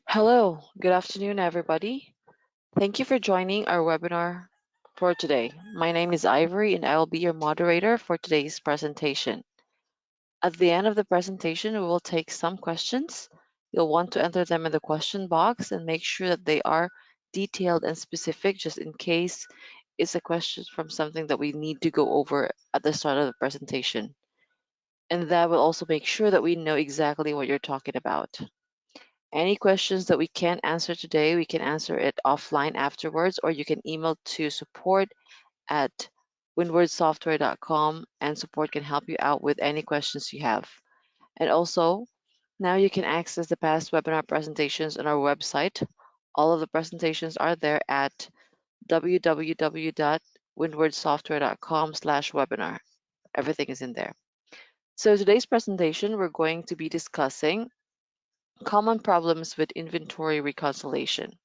Hello, good afternoon, everybody. Thank you for joining our webinar for today. My name is Ivory, and I will be your moderator for today's presentation. At the end of the presentation, we will take some questions. You'll want to enter them in the question box and make sure that they are detailed and specific, just in case it's a question from something that we need to go over at the start of the presentation. And that will also make sure that we know exactly what you're talking about. Any questions that we can't answer today, we can answer it offline afterwards, or you can email to support at windwardsoftware.com, and support can help you out with any questions you have. And also, now you can access the past webinar presentations on our website. All of the presentations are there at www.windwardsoftware.com/webinar. Everything is in there. So today's presentation, we're going to be discussing common problems with inventory reconciliation.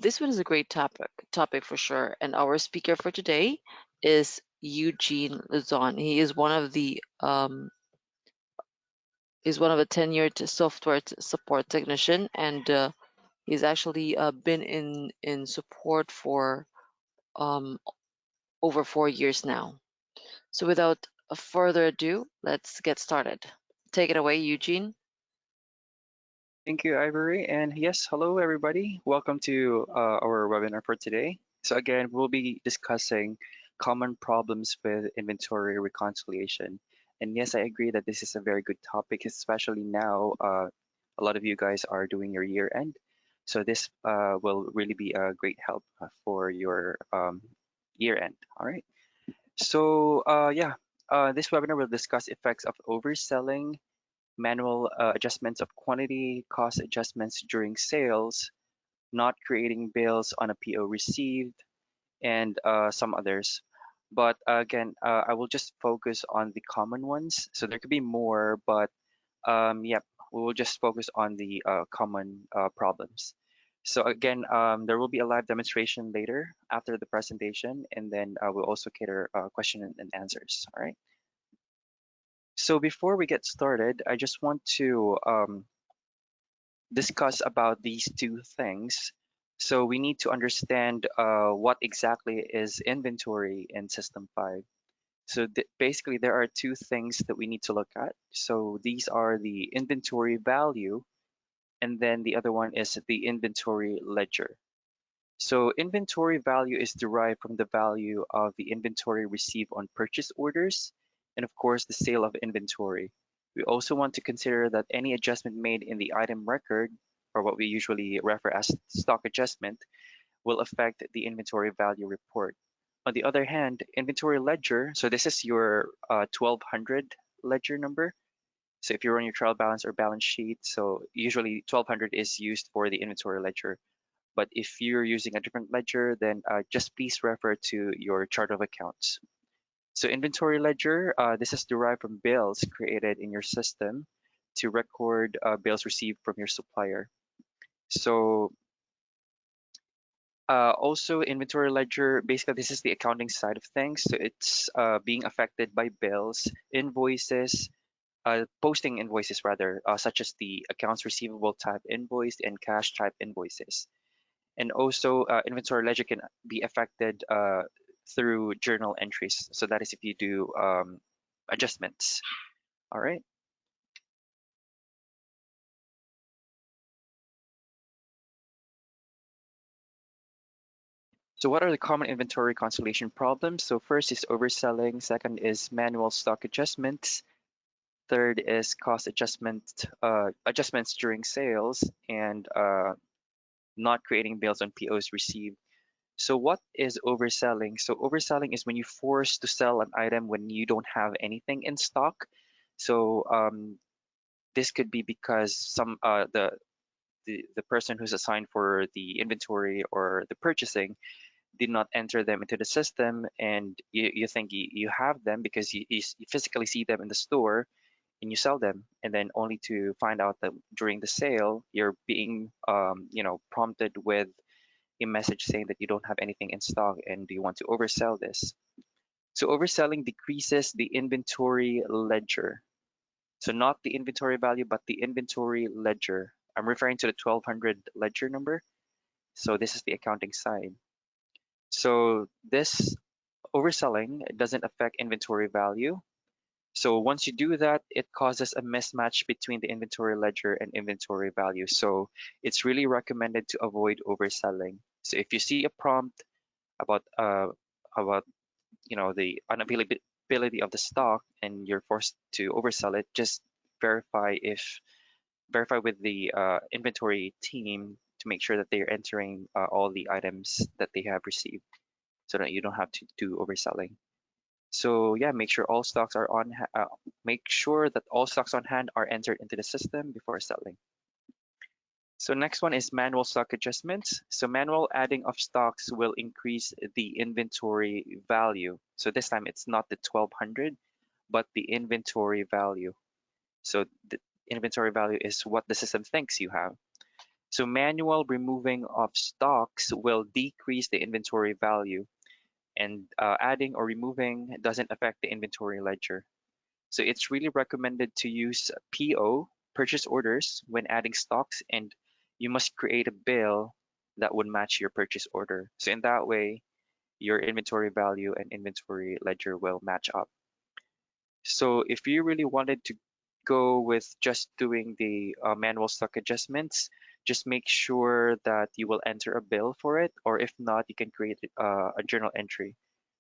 This one is a great topic for sure. And our speaker for today is Eugene Luzon. He is one of the tenured software support technician, and he's actually been in support for um, over 4 years now. So without further ado, let's get started. Take it away, Eugene. Thank you, Ivory. And yes, hello, everybody. Welcome to our webinar for today. So again, we'll be discussing common problems with inventory reconciliation. And yes, I agree that this is a very good topic, especially now a lot of you guys are doing your year end. So this will really be a great help for your year end. All right. So this webinar will discuss effects of overselling, manual adjustments of quantity, cost adjustments during sales, not creating bills on a PO received, and some others. But again, I will just focus on the common ones. So there could be more, but yep, we will just focus on the common problems. So again, there will be a live demonstration later after the presentation, and then we'll also cater question and answers. All right. So before we get started, I just want to discuss about these two things. So we need to understand what exactly is inventory in System 5. So basically, there are two things that we need to look at. So these are the inventory value, and then the other one is the inventory ledger. So inventory value is derived from the value of the inventory received on purchase orders, and of course, the sale of inventory. We also want to consider that any adjustment made in the item record, or what we usually refer as stock adjustment, will affect the inventory value report. On the other hand, inventory ledger, so this is your 1200 ledger number. So if you're on your trial balance or balance sheet, so usually 1200 is used for the inventory ledger. But if you're using a different ledger, then just please refer to your chart of accounts. So inventory ledger, this is derived from bills created in your system to record bills received from your supplier. So also inventory ledger, basically this is the accounting side of things. So it's being affected by bills, invoices, posting invoices rather, such as the accounts receivable type invoice and cash type invoices. And also inventory ledger can be affected through journal entries. So that is if you do adjustments. All right. So what are the common inventory reconciliation problems? So first is overselling. Second is manual stock adjustments. Third is cost adjustments during sales, and not creating bills on POs received. So what is overselling? So overselling is when you force to sell an item when you don't have anything in stock. So this could be because the person who's assigned for the inventory or the purchasing did not enter them into the system, and you think you have them because you physically see them in the store, and you sell them, and then only to find out that during the sale you're being prompted with a message saying that you don't have anything in stock and do you want to oversell this. So overselling decreases the inventory ledger. So not the inventory value, but the inventory ledger. I'm referring to the 1200 ledger number. So this is the accounting side. So this overselling doesn't affect inventory value. So once you do that, it causes a mismatch between the inventory ledger and inventory value. So it's really recommended to avoid overselling. So if you see a prompt about the unavailability of the stock and you're forced to oversell it, just verify with the inventory team to make sure that they're entering all the items that they have received, so that you don't have to do overselling. So yeah, make sure that all stocks on hand are entered into the system before selling. So next one is manual stock adjustments. So manual adding of stocks will increase the inventory value. So this time it's not the 1200, but the inventory value. So the inventory value is what the system thinks you have. So manual removing of stocks will decrease the inventory value, and adding or removing doesn't affect the inventory ledger. So it's really recommended to use PO, purchase orders, when adding stocks, and you must create a bill that would match your purchase order. So in that way, your inventory value and inventory ledger will match up. So if you really wanted to go with just doing the manual stock adjustments, just make sure that you will enter a bill for it, or if not, you can create a journal entry,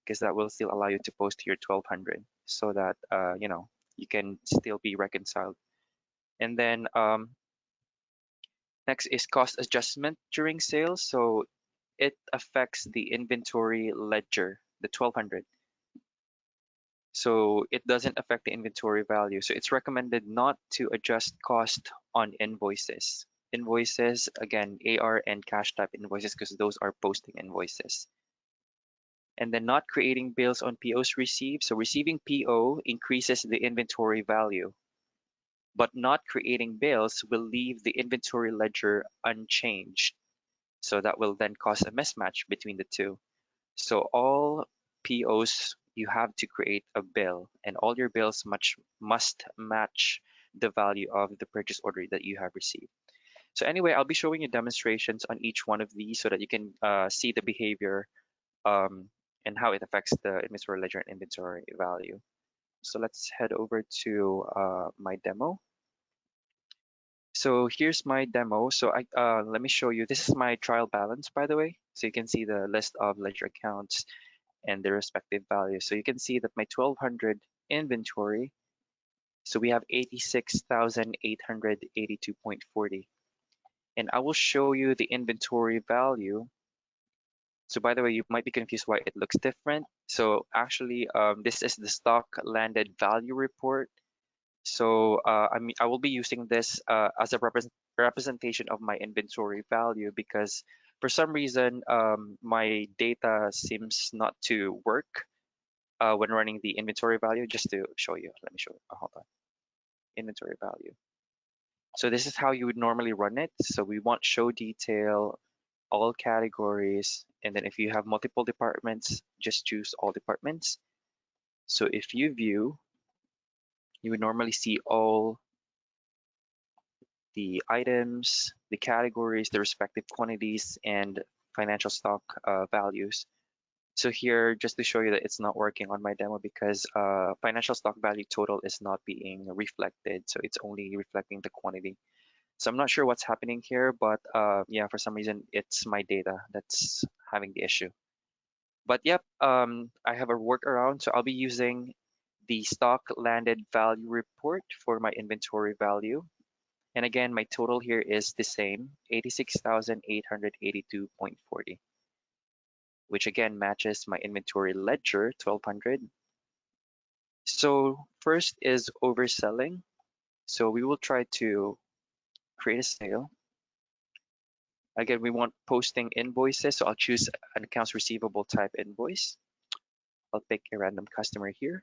because that will still allow you to post your 1200, so that you can still be reconciled. And then next is cost adjustment during sales. So it affects the inventory ledger, the 1200. So it doesn't affect the inventory value. So it's recommended not to adjust cost on invoices. Invoices, again, AR and cash type invoices, because those are posting invoices. And then not creating bills on POs received. So receiving PO increases the inventory value, but not creating bills will leave the inventory ledger unchanged. So that will then cause a mismatch between the two. So all POs, you have to create a bill, and all your bills must match the value of the purchase order that you have received. So anyway, I'll be showing you demonstrations on each one of these so that you can see the behavior um, and how it affects the inventory ledger and inventory value. So let's head over to my demo. So here's my demo. So let me show you. This is my trial balance, by the way. So you can see the list of ledger accounts and their respective values. So you can see that my 1200 inventory, so we have 86,882.40. And I will show you the inventory value. So by the way, you might be confused why it looks different. So actually, this is the stock landed value report. So I will be using this as a representation of my inventory value, because for some reason my data seems not to work when running the inventory value. Just to show you, let me show you. Hold on, inventory value. So this is how you would normally run it. So we want show detail, all categories, and then if you have multiple departments, just choose all departments. So if you view, you would normally see all the items, the categories, the respective quantities, and financial stock values. So here, just to show you that it's not working on my demo, because financial stock value total is not being reflected. So it's only reflecting the quantity. So I'm not sure what's happening here, but yeah, for some reason, it's my data that's having the issue. But yep, I have a workaround. So I'll be using the stock landed value report for my inventory value. And again, my total here is the same, 86,882.40, which again matches my inventory ledger, 1200. So first is overselling. So we will try to create a sale. Again, we want posting invoices. So I'll choose an accounts receivable type invoice. I'll pick a random customer here.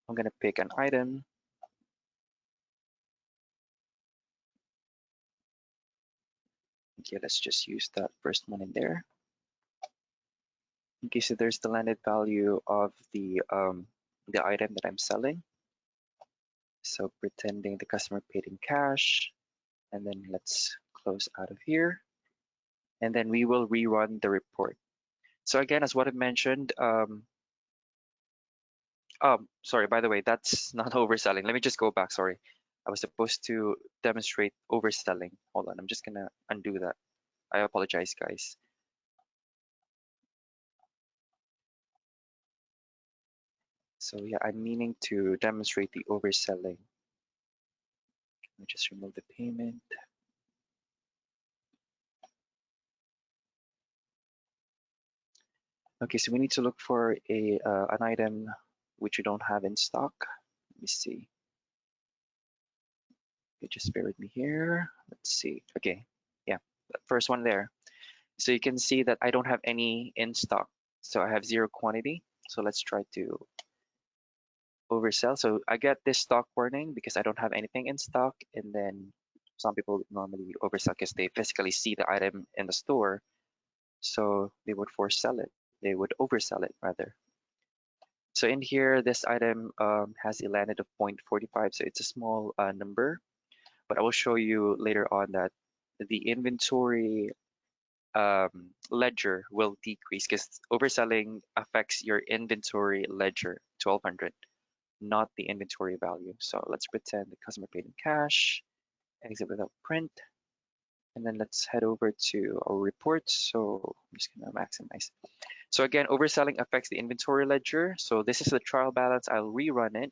I'm going to pick an item. Okay, let's just use that first one in there. Okay, so there's the landed value of the item that I'm selling. So pretending the customer paid in cash, and then let's close out of here, and then we will rerun the report. So again, as what I mentioned, sorry, by the way, that's not overselling. Let me just go back. Sorry. I was supposed to demonstrate overselling. Hold on, I'm just gonna undo that. I apologize, guys. So yeah, I'm meaning to demonstrate the overselling. Let me just remove the payment. Okay, so we need to look for an item which we don't have in stock. Let me see. Okay, just bear with me here. Let's see. Okay, yeah, the first one there. So you can see that I don't have any in stock. So I have zero quantity. So let's try to oversell. So I get this stock warning because I don't have anything in stock. And then some people normally oversell because they physically see the item in the store. So they would force sell it. They would oversell it rather. So in here, this item has a landed of 0.45. So it's a small number, but I will show you later on that the inventory ledger will decrease because overselling affects your inventory ledger 1200, not the inventory value. So let's pretend the customer paid in cash, exit without print, and then let's head over to our reports. So I'm just gonna maximize. So again, overselling affects the inventory ledger. So this is the trial balance. I'll rerun it,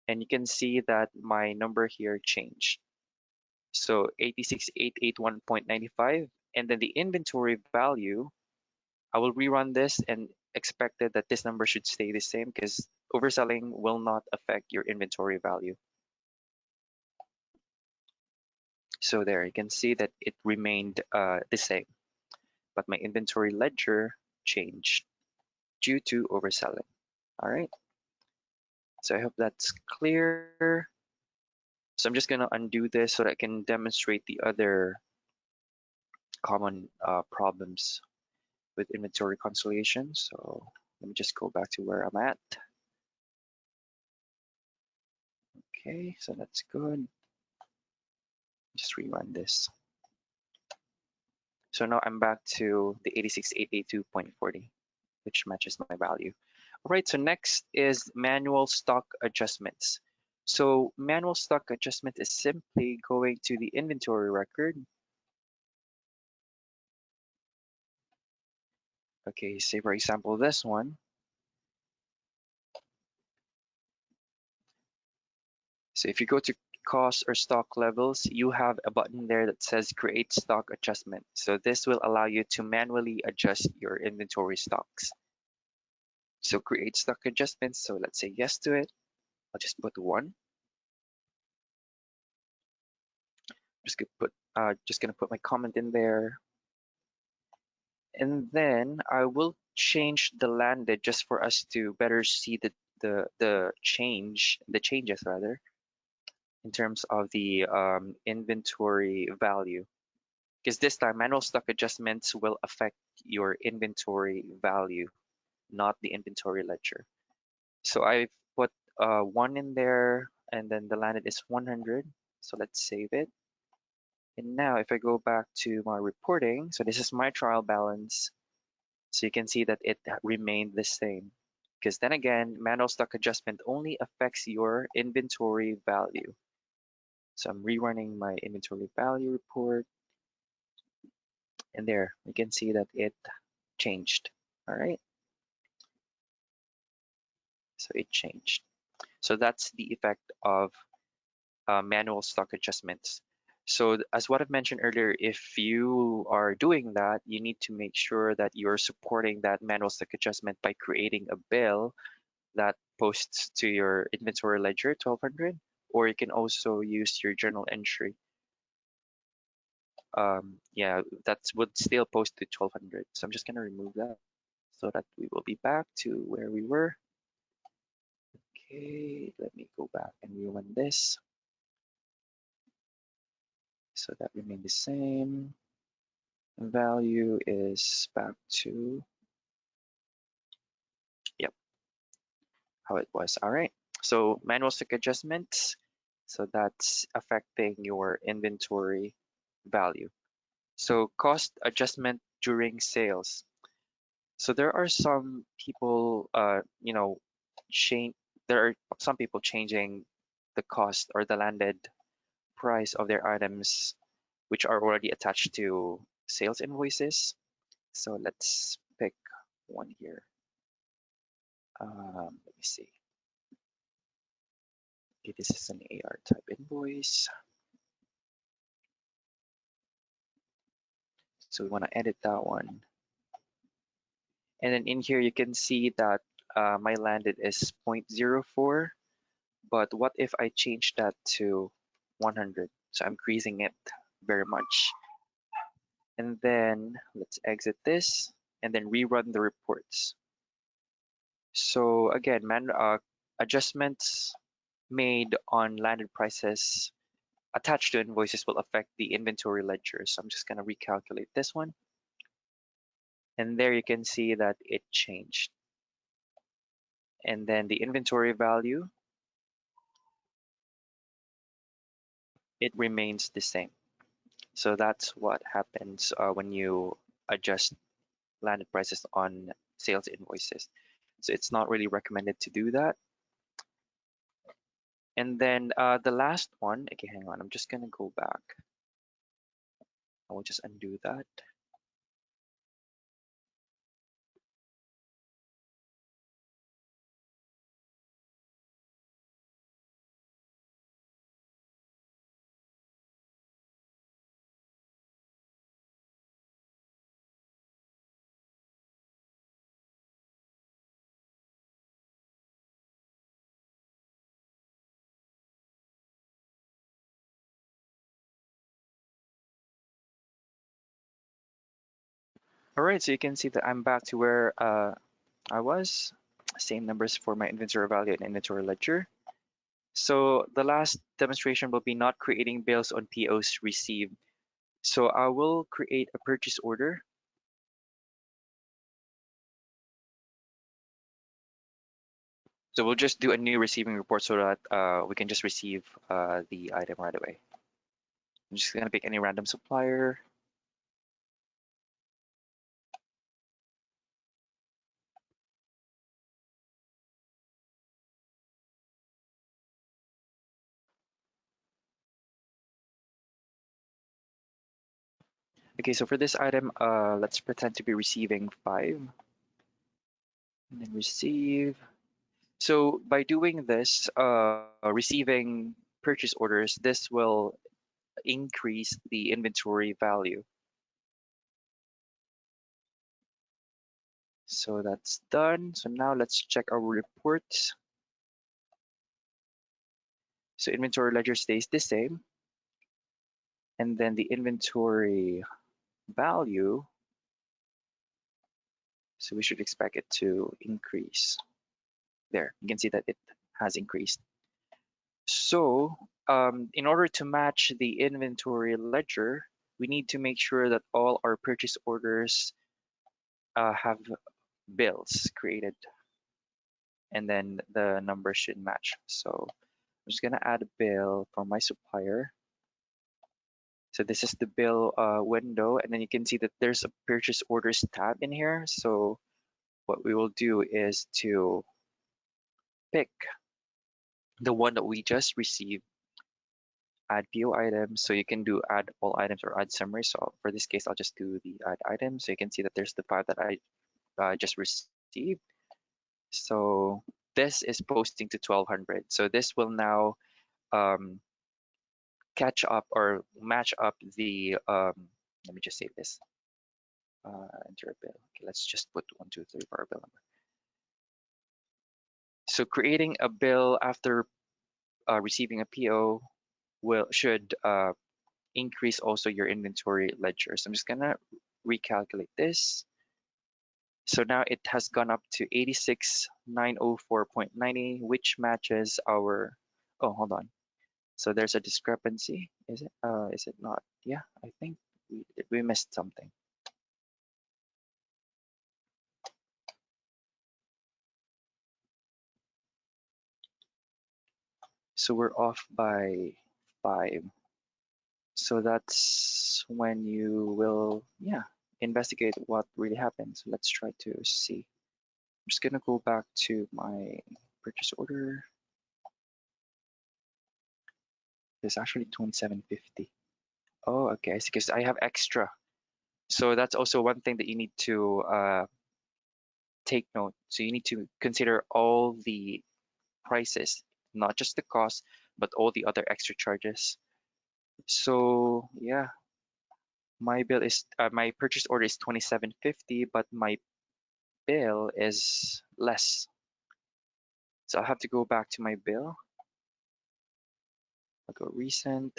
and you can see that my number here changed. So 86881.95, and then the inventory value, I will rerun this and expected that this number should stay the same because overselling will not affect your inventory value. So there you can see that it remained the same, but my inventory ledger changed due to overselling. All right, so I hope that's clear. So I'm just gonna undo this so that I can demonstrate the other common problems with inventory reconciliation. So let me just go back to where I'm at. Okay, so that's good. Just rerun this. So now I'm back to the 86882.40, which matches my value. All right, so next is manual stock adjustments. So manual stock adjustment is simply going to the inventory record. Okay, say for example, this one. So if you go to cost or stock levels, you have a button there that says create stock adjustment. So this will allow you to manually adjust your inventory stocks. So create stock adjustments. So let's say yes to it. I'll just put one. Just gonna put my comment in there, and then I will change the landed just for us to better see the changes rather in terms of the inventory value. Because this time manual stock adjustments will affect your inventory value, not the inventory ledger. So I've put one in there, and then the landed is 100. So let's save it. And now if I go back to my reporting, so this is my trial balance. So you can see that it remained the same. Because then again, manual stock adjustment only affects your inventory value. So I'm rerunning my inventory value report. And there, you can see that it changed. All right, so it changed. So that's the effect of manual stock adjustments. So as what I've mentioned earlier, if you are doing that, you need to make sure that you're supporting that manual stock adjustment by creating a bill that posts to your inventory ledger 1200, or you can also use your journal entry. Yeah, that would still post to 1200. So I'm just gonna remove that so that we will be back to where we were. Okay, let me go back and rerun this. So that remained the same. Value is back to how it was. All right. So manual stock adjustments. So that's affecting your inventory value. So cost adjustment during sales. So there are some people, change. There are some people changing the cost or the landed price of their items, which are already attached to sales invoices. So let's pick one here. Let me see. Okay, this is an AR type invoice. So we want to edit that one. And then in here, you can see that my landed is 0.04. But what if I change that to 100? So I'm increasing it very much. And then let's exit this and then rerun the reports. So again, adjustments made on landed prices attached to invoices will affect the inventory ledger. So I'm just going to recalculate this one. And there you can see that it changed. And then the inventory value, it remains the same. So that's what happens when you adjust landed prices on sales invoices. So it's not really recommended to do that. And then the last one, okay, hang on, I'm just gonna go back. I will just undo that. All right, so you can see that I'm back to where I was. Same numbers for my inventory value and inventory ledger. So the last demonstration will be not creating bills on POs received. So I will create a purchase order. So we'll just do a new receiving report so that we can just receive the item right away. I'm just gonna pick any random supplier. Okay, so for this item, let's pretend to be receiving 5 and then receive. So by doing this, receiving purchase orders, this will increase the inventory value. So that's done. So now let's check our reports. So inventory ledger stays the same. And then the inventory value, so we should expect it to increase. There, you can see that it has increased. So in order to match the inventory ledger, we need to make sure that all our purchase orders have bills created, and then the numbers should match. So I'm just gonna add a bill for my supplier. So this is the bill window, and then you can see that there's a purchase orders tab in here. So what we will do is to pick the one that we just received, add PO items. So you can do add all items or add summary. So for this case, I'll just do the add items. So you can see that there's the 5 that I just received. So this is posting to 1200. So this will now um, catch up or match up the, let me just save this, enter a bill. Okay, let's just put 123 for our bill number. So creating a bill after receiving a PO should increase also your inventory ledger. So I'm just gonna recalculate this. So now it has gone up to 86904.90, which matches our, oh, hold on. So there's a discrepancy. Is it not? Yeah, I think we missed something. So we're off by 5. So that's when you will, yeah, investigate what really happened. So let's try to see. I'm just gonna go back to my purchase order. There's actually 2750. Oh, okay, I see, because I have extra. So that's also one thing that you need to take note. So you need to consider all the prices, not just the cost, but all the other extra charges. So yeah, my purchase order is 2750, but my bill is less. So I'll have to go back to my bill. I'll go recent.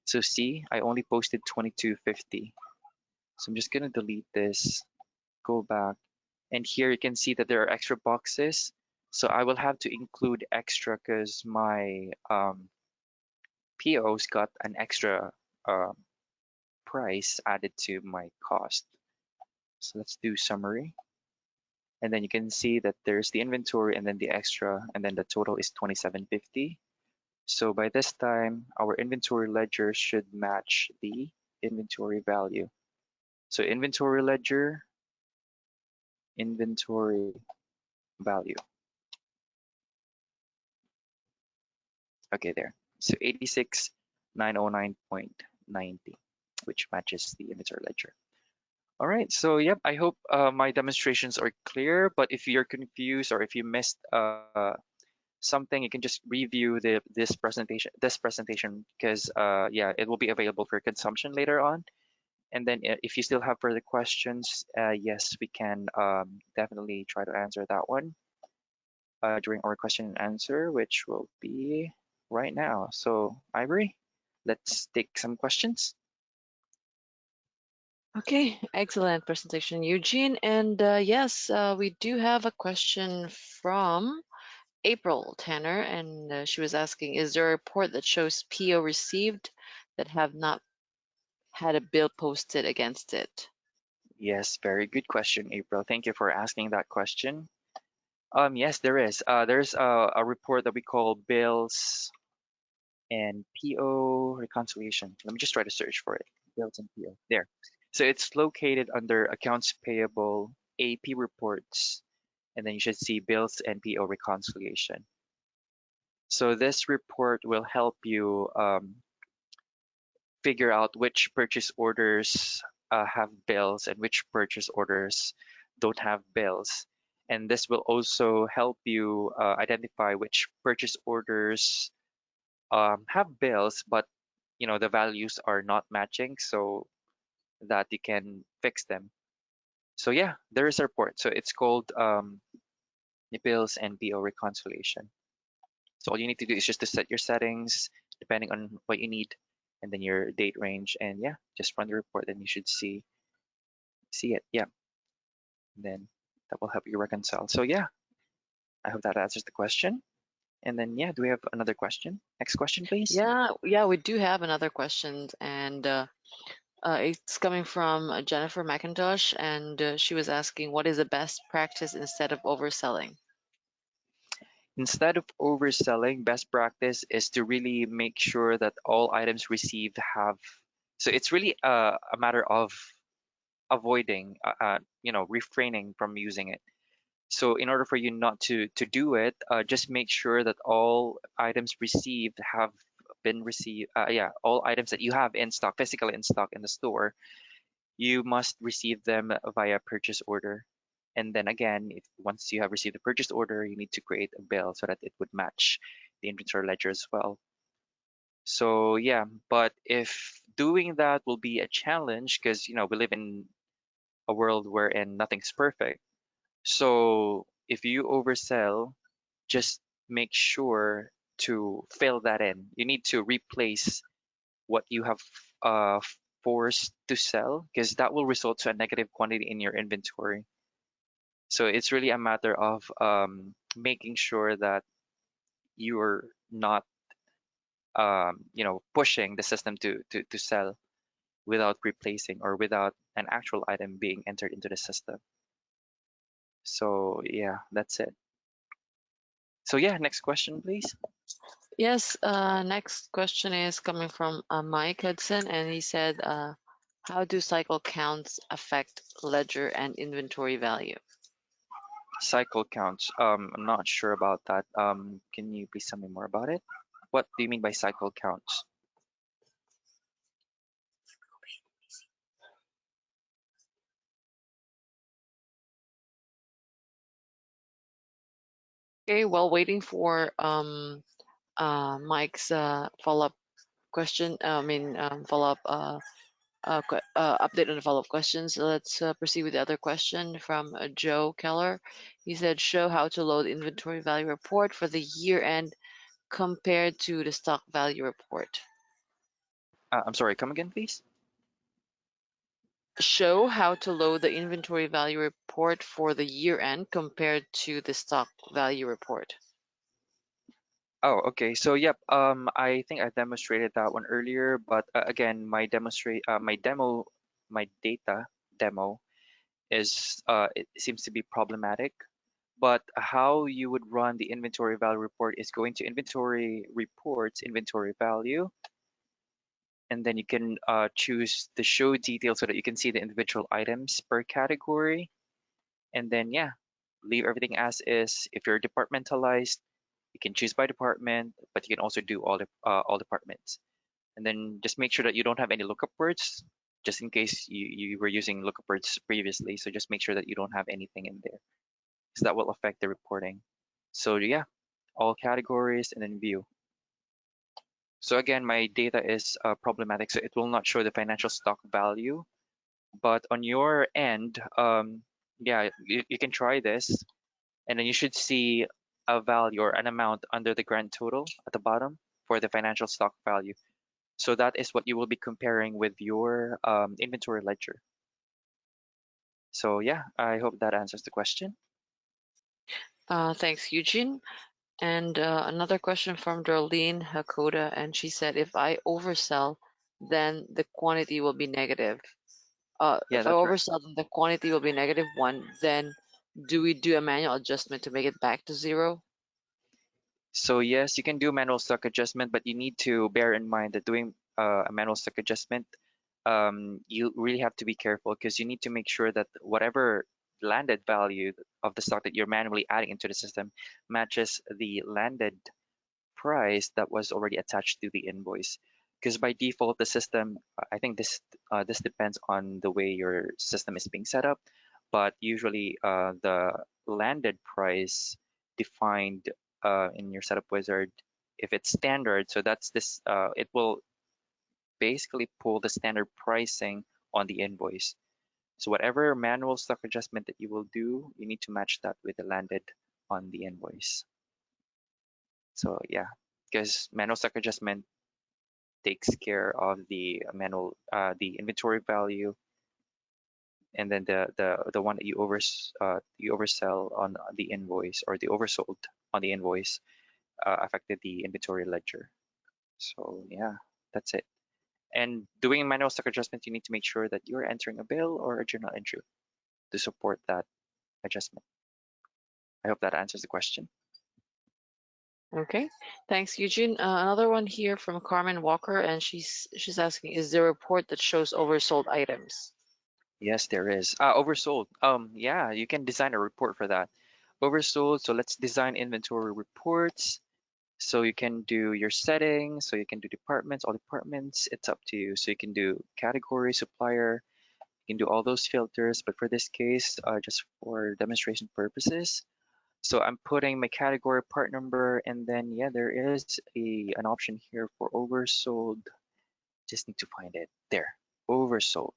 So see, I only posted 2250. So I'm just gonna delete this, go back, and here you can see that there are extra boxes. So I will have to include extra because my PO's got an extra um, price added to my cost. So let's do summary. And then you can see that there's the inventory and then the extra, and then the total is 2750. So by this time, our inventory ledger should match the inventory value. So inventory ledger, inventory value. Okay, there. So 86909.90, which matches the inventory ledger. All right, so yep, I hope my demonstrations are clear, but if you're confused or if you missed something, you can just review this presentation because yeah, it will be available for consumption later on. And then if you still have further questions, yes, we can definitely try to answer that one during our question and answer, which will be right now. So Ivory, let's take some questions. Okay, excellent presentation, Eugene. And yes, we do have a question from April Tanner, and she was asking, is there a report that shows PO received that have not had a bill posted against it? Yes, very good question, April. Thank you for asking that question. Yes, there is. There's a report that we call bills and PO reconciliation. Let me just try to search for it. Bills and PO. There. So it's located under accounts payable, AP reports, and then you should see bills and PO reconciliation. So this report will help you figure out which purchase orders have bills and which purchase orders don't have bills. And this will also help you identify which purchase orders have bills, but the values are not matching, so that you can fix them. So yeah, there is a report. So it's called the bills and PO reconciliation. So all you need to do is just to set your settings depending on what you need, and then your date range, and yeah, just run the report, and you should see it. Yeah, and then that will help you reconcile. So yeah, I hope that answers the question. And then yeah, do we have another question? Next question, please. Yeah, we do have another question, and it's coming from Jennifer McIntosh, and she was asking, what is the best practice instead of overselling? Instead of overselling, best practice is to really make sure that all items received have. So it's really a matter of avoiding, refraining from using it. So in order for you not to do it, just make sure that all items received have been received. Yeah, all items that you have in stock, physically in stock in the store, you must receive them via purchase order. And then again, if once you have received the purchase order, you need to create a bill so that it would match the inventory ledger as well. So yeah, but if doing that will be a challenge because we live in a world wherein nothing's perfect. So if you oversell, just make sure to fill that in. You need to replace what you have uh, forced to sell because that will result to a negative quantity in your inventory. So it's really a matter of making sure that you're not pushing the system to sell without replacing or without an actual item being entered into the system. So yeah, that's it. So yeah, next question, please. Yes, next question is coming from Mike Hudson, and he said, how do cycle counts affect ledger and inventory value? Cycle counts. I'm not sure about that. Can you please tell me more about it? What do you mean by cycle counts? Okay, while waiting for Mike's follow-up question, follow-up update on the follow-up questions. Let's proceed with the other question from Joe Keller. He said, show how to load inventory value report for the year end compared to the stock value report. I'm sorry, come again, please. Show how to load the inventory value report for the year end compared to the stock value report. Oh, okay. So, yep. I think I demonstrated that one earlier, but again, my data demo is it seems to be problematic. But how you would run the inventory value report is going to inventory reports, inventory value, and then you can choose the show details so that you can see the individual items per category. And then, yeah, leave everything as is. If you're departmentalized, you can choose by department, but you can also do all departments. And then just make sure that you don't have any lookup words, just in case you were using lookup words previously. So just make sure that you don't have anything in there, because that will affect the reporting. So yeah, all categories and then view. So again, my data is problematic, so it will not show the financial stock value. But on your end, yeah, you can try this, and then you should see a value or an amount under the grand total at the bottom for the financial stock value. So that is what you will be comparing with your inventory ledger. So yeah, I hope that answers the question. Thanks, Eugene. And another question from Darlene Hakoda, and she said, if I oversell, then the quantity will be negative. Yeah, If I that's right. oversell, then the quantity will be -1. Then do we do a manual adjustment to make it back to zero? So yes, you can do manual stock adjustment, but you need to bear in mind that doing a manual stock adjustment, you really have to be careful because you need to make sure that whatever landed value of the stock that you're manually adding into the system matches the landed price that was already attached to the invoice. Because by default, the system, I think this depends on the way your system is being set up, but usually the landed price defined in your setup wizard, if it's standard, so it will basically pull the standard pricing on the invoice. So whatever manual stock adjustment that you will do, you need to match that with the landed on the invoice. So yeah, because manual stock adjustment takes care of the inventory value, and then the one that you oversell on the invoice, or the oversold on the invoice, affected the inventory ledger. So yeah, that's it. And doing manual stock adjustment, you need to make sure that you're entering a bill or a journal entry to support that adjustment. I hope that answers the question. Okay, thanks, Eugene. Another one here from Carmen Walker, and she's asking, is there a report that shows oversold items? Yes, there is. Oversold. Yeah, you can design a report for that. Oversold. So let's design inventory reports. So you can do your settings, so you can do departments, all departments, it's up to you. So you can do category, supplier, you can do all those filters, but for this case, just for demonstration purposes, so I'm putting my category part number, and then yeah, there is an option here for oversold. Just need to find it. There, oversold.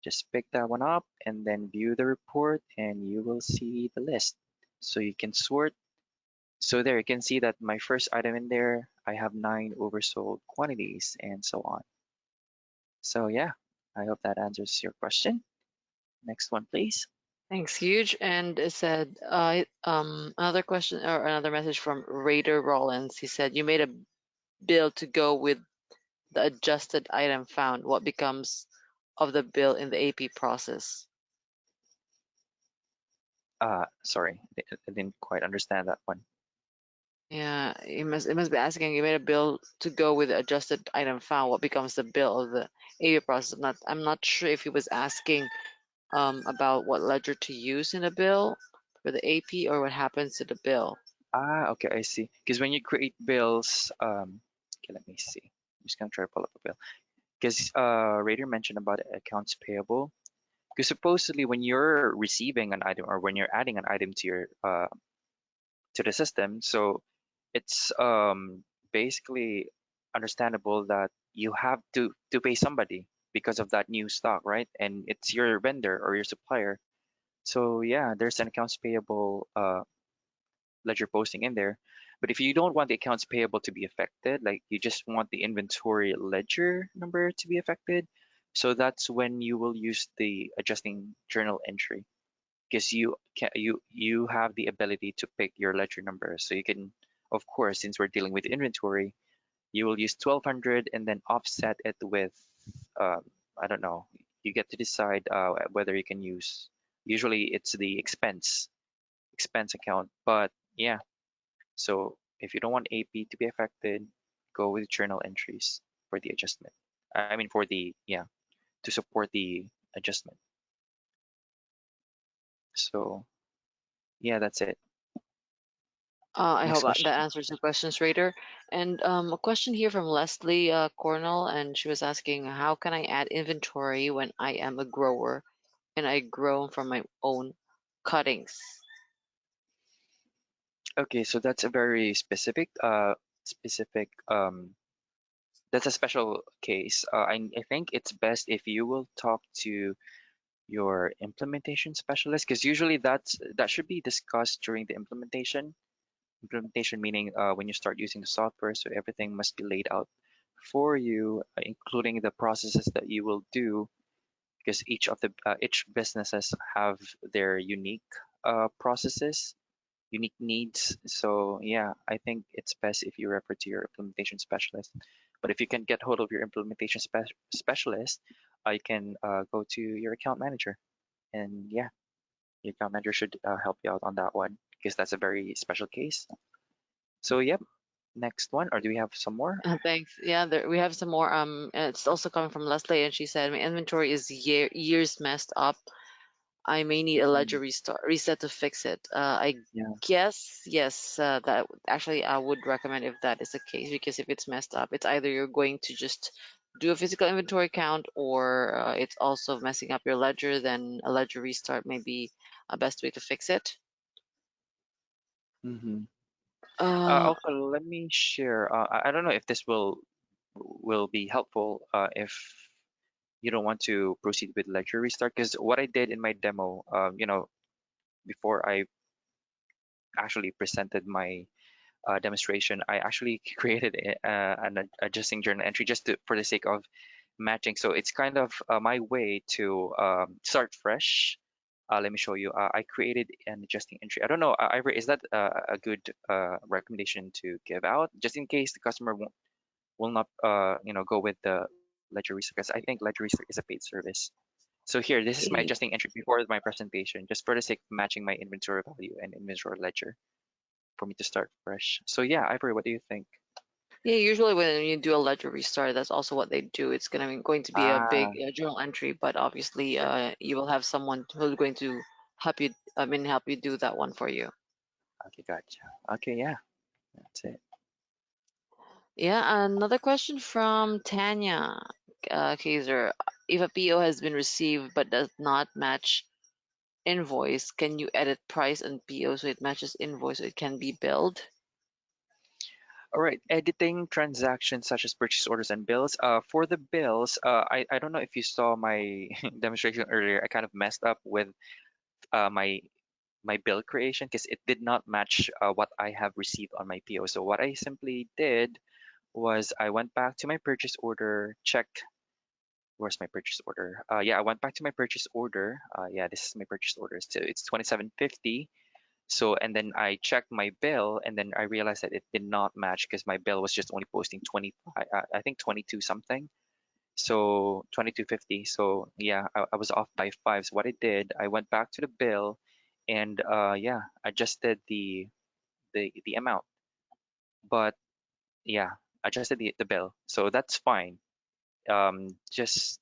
Just pick that one up and then view the report, and you will see the list. So you can sort. So there you can see that my first item in there, I have 9 oversold quantities and so on. So yeah, I hope that answers your question. Next one, please. Thanks, huge. And it said, another question or another message from Raider Rollins. He said, you made a bill to go with the adjusted item found. What becomes of the bill in the AP process? Sorry, I didn't quite understand that one. Yeah, it must be asking you made a bill to go with the adjusted item found. What becomes the bill of the AV process? I'm not sure if he was asking about what ledger to use in the bill for the AP or what happens to the bill. Ah, okay, I see. Because when you create bills, okay, let me see. I'm just gonna try to pull up a bill. Because Raider mentioned about accounts payable. Because supposedly when you're receiving an item or when you're adding an item to your to the system, so it's basically understandable that you have to pay somebody because of that new stock, right? And it's your vendor or your supplier. So yeah, there's an accounts payable ledger posting in there. But if you don't want the accounts payable to be affected, like you just want the inventory ledger number to be affected, so that's when you will use the adjusting journal entry because you have the ability to pick your ledger number. So you can, of course, since we're dealing with inventory, you will use 1200 and then offset it with um, I don't know. You get to decide whether you can use. Usually, it's the expense account, but yeah, so if you don't want AP to be affected, go with journal entries for the adjustment. I mean for the yeah, to support the adjustment. So yeah, that's it. I Next hope that question. answers the questions, Raider. And a question here from Leslie Cornell, and she was asking, how can I add inventory when I am a grower and I grow from my own cuttings? Okay, so that's a very specific that's a special case. I think it's best if you will talk to your implementation specialist because usually that should be discussed during the implementation. Implementation meaning when you start using the software, so everything must be laid out for you, including the processes that you will do, because each businesses have their unique processes, unique needs. So yeah, I think it's best if you refer to your implementation specialist. But if you can get hold of your implementation specialist, I can go to your account manager, and yeah, your account manager should help you out on that one because that's a very special case. So yep, next one, or do we have some more? Thanks. Yeah, we have some more. It's also coming from Leslie, and she said my inventory is years messed up. I may need a ledger Mm, reset to fix it. I yeah. guess yes. That actually I would recommend if that is the case because if it's messed up, it's either you're going to just do a physical inventory count or it's also messing up your ledger. Then a ledger restart may be a best way to fix it. Hmm. Uh, Also, let me share. I don't know if this will be helpful if you don't want to proceed with ledger restart. Because what I did in my demo, before I actually presented my demonstration, I actually created an adjusting journal entry just for the sake of matching. So it's kind of my way to start fresh. Let me show you. I created an adjusting entry. I don't know, Ivor, is that a good recommendation to give out, just in case the customer will not, go with the ledger research? Because I think ledger research is a paid service. So here, this is my y- adjusting entry before my presentation, just for the sake of matching my inventory value and inventory ledger for me to start fresh. So yeah, Ivor, what do you think? yeah, usually when you do a ledger restart, that's also what they do. It's going to be a big Ah, journal entry, but obviously you will have someone who's going to help you. I mean, help you do that one for you. okay, gotcha. Okay, yeah, that's it. Yeah, another question from Tanya Kaiser. If a PO has been received but does not match invoice, can you edit price and PO so it matches invoice so it can be billed? All right, editing transactions such as purchase orders and bills. For the bills, I don't know if you saw my demonstration earlier. I kind of messed up with my bill creation because it did not match what I have received on my PO. So what I simply did was I went back to my purchase order, checked where's my purchase order. Yeah, I went back to my purchase order. Yeah, this is my purchase order. So it's 2750. So and then I checked my bill and then I realized that it did not match because my bill was just only posting 25, I think 22 something. So 2250. So yeah, I was off by five. So what I did, I went back to the bill and yeah, adjusted the amount. but yeah, adjusted the bill. So that's fine. Just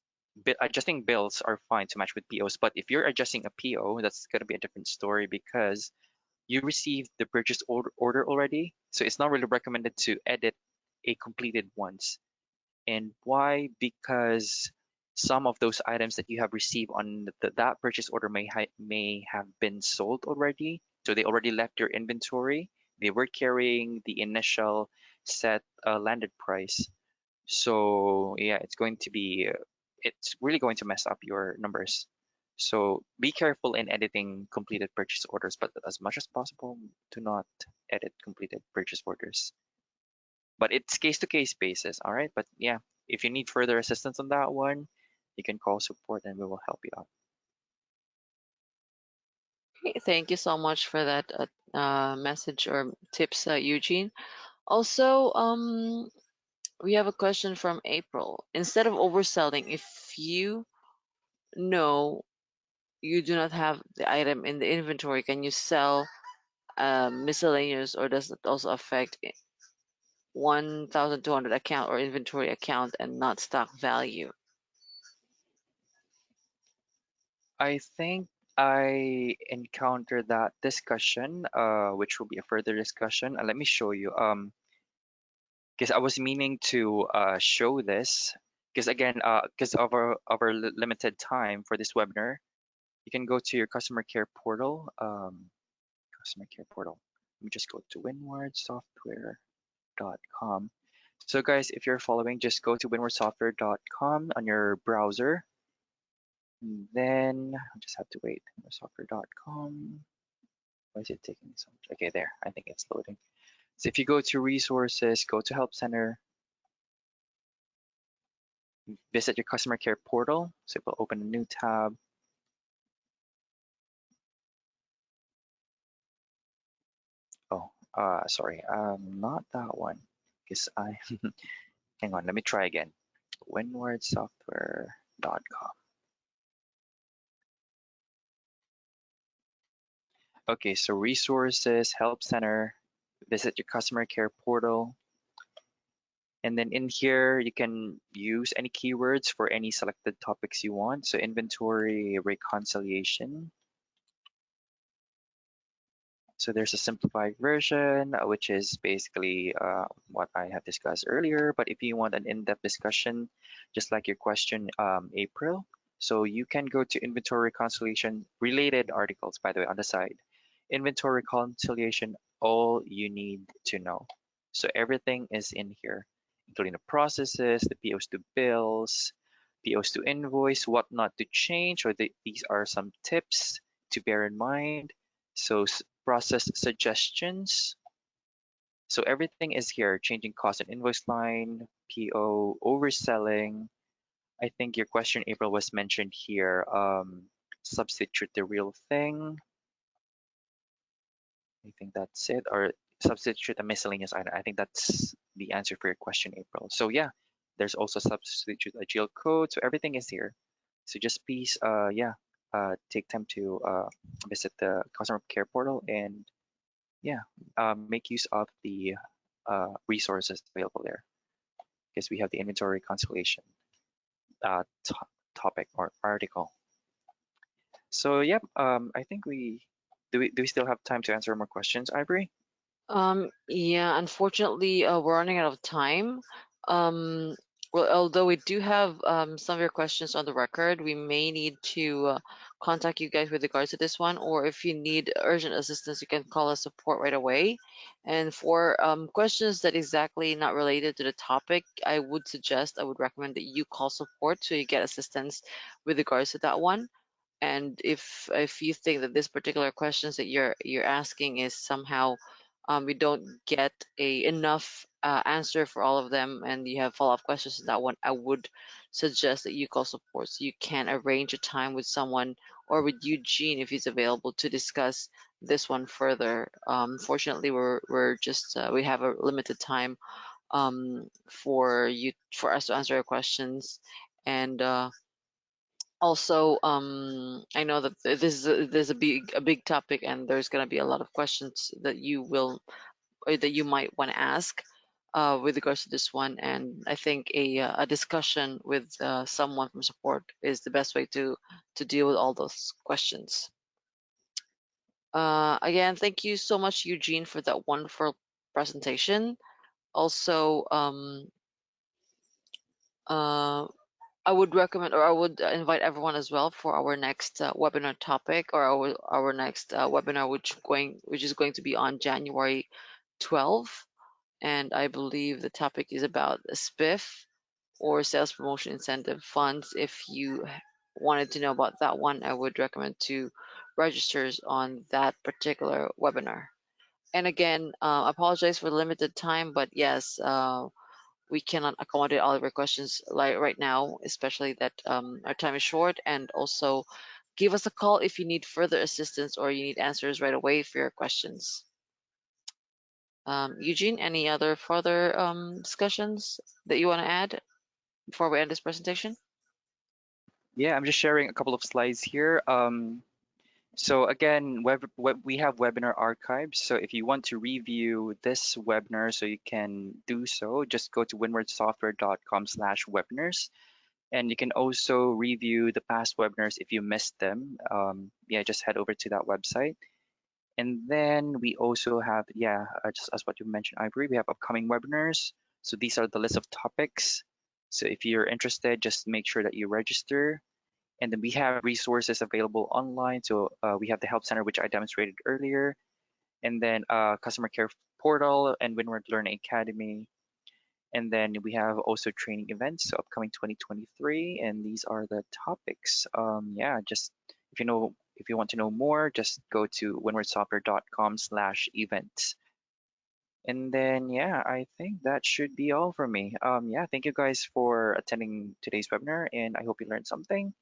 adjusting bills are fine to match with POs. But if you're adjusting a PO, that's going to be a different story because you received the purchase order already. So it's not really recommended to edit a completed ones. And why? Because some of those items that you have received on that purchase order may have been sold already. So they already left your inventory. They were carrying the initial set landed price. So yeah, it's really going to mess up your numbers. So be careful in editing completed purchase orders, but as much as possible, do not edit completed purchase orders. But it's case to case basis, all right? But yeah, if you need further assistance on that one, you can call support and we will help you out. Okay, thank you so much for that message or tips, Eugene. Also, we have a question from April. Instead of overselling, if you know you do not have the item in the inventory, can you sell miscellaneous, or does it also affect 1,200 account or inventory account and not stock value? I think I encountered that discussion, which will be a further discussion. Let me show you. Because I was meaning to show this. Because again, because of our limited time for this webinar, you can go to your customer care portal. Customer care portal. Let me just go to windwardsoftware.com. So guys, if you're following, just go to windwardsoftware.com on your browser. And then I just have to wait. Windwardsoftware.com. Why is it taking so much? Okay, there. I think it's loading. So if you go to resources, go to help center, visit your customer care portal. So it will open a new tab. Oh, sorry, not that one. Because I, hang on, let me try again. Windwardsoftware.com. Okay, so resources, help center, visit your customer care portal. And then in here, you can use any keywords for any selected topics you want. So inventory, reconciliation. So there's a simplified version, which is basically what I have discussed earlier. But if you want an in-depth discussion, just like your question, April, so you can go to inventory reconciliation related articles, by the way, on the side. Inventory reconciliation, all you need to know. So everything is in here, including the processes, the POs to bills, POs to invoice, what not to change, or these are some tips to bear in mind. So process suggestions. So everything is here, changing cost and invoice line, PO, overselling. I think your question, April, was mentioned here. Substitute the real thing. I think that's it. Or substitute a miscellaneous item. I think that's the answer for your question, April. So yeah, there's also substitute a GL code. So everything is here. So just please, yeah, take time to visit the customer care portal and yeah, make use of the resources available there because we have the inventory reconciliation topic or article. So yep, I think we still have time to answer more questions, Ivory? Yeah, unfortunately, we're running out of time. Um, well, although we do have some of your questions on the record, we may need to contact you guys with regards to this one, or if you need urgent assistance, you can call us support right away. And for questions that exactly not related to the topic, I would recommend that you call support so you get assistance with regards to that one. And if you think that this particular questions that you're asking is somehow we don't get a enough answer for all of them, and you have follow-up questions to that one, I would suggest that you call support so you can arrange a time with someone or with Eugene if he's available to discuss this one further. Fortunately, we're just we have a limited time for us to answer your questions. And also, I know that this is a big topic, and there's going to be a lot of questions that you will or that you might want to ask with regards to this one. And I think a discussion with someone from support is the best way to deal with all those questions. Again, thank you so much, Eugene, for that wonderful presentation. Also, uh, I would recommend, or I would invite everyone as well for our next webinar topic, or our next webinar, which is going to be on January 12th, and I believe the topic is about SPIF, or sales promotion incentive funds. If you wanted to know about that one, I would recommend to register on that particular webinar. And again, apologize for the limited time, but yes, we cannot accommodate all of your questions like right now, especially that our time is short. And also, give us a call if you need further assistance or you need answers right away for your questions. Eugene, any other further discussions that you want to add before we end this presentation? Yeah, I'm just sharing a couple of slides here. So again, we have webinar archives. So if you want to review this webinar, so you can do so, just go to windwardsoftware.com/webinars. And you can also review the past webinars if you missed them. Yeah, just head over to that website. And then we also have, yeah, just as what you mentioned, Ivory, we have upcoming webinars. So these are the list of topics. So if you're interested, just make sure that you register. And then we have resources available online. So we have the Help Center, which I demonstrated earlier, and then Customer Care Portal and Windward Learning Academy. And then we have also training events, so upcoming 2023, and these are the topics. Yeah, just if you want to know more, just go to windwardsoftware.com/events. And then yeah, I think that should be all for me. Yeah, thank you guys for attending today's webinar, and I hope you learned something.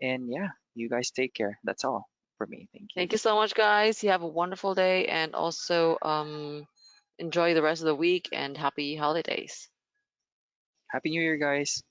And yeah, you guys take care. That's all for me. Thank you. Thank you so much, guys. You have a wonderful day, and also enjoy the rest of the week and happy holidays. Happy New Year, guys.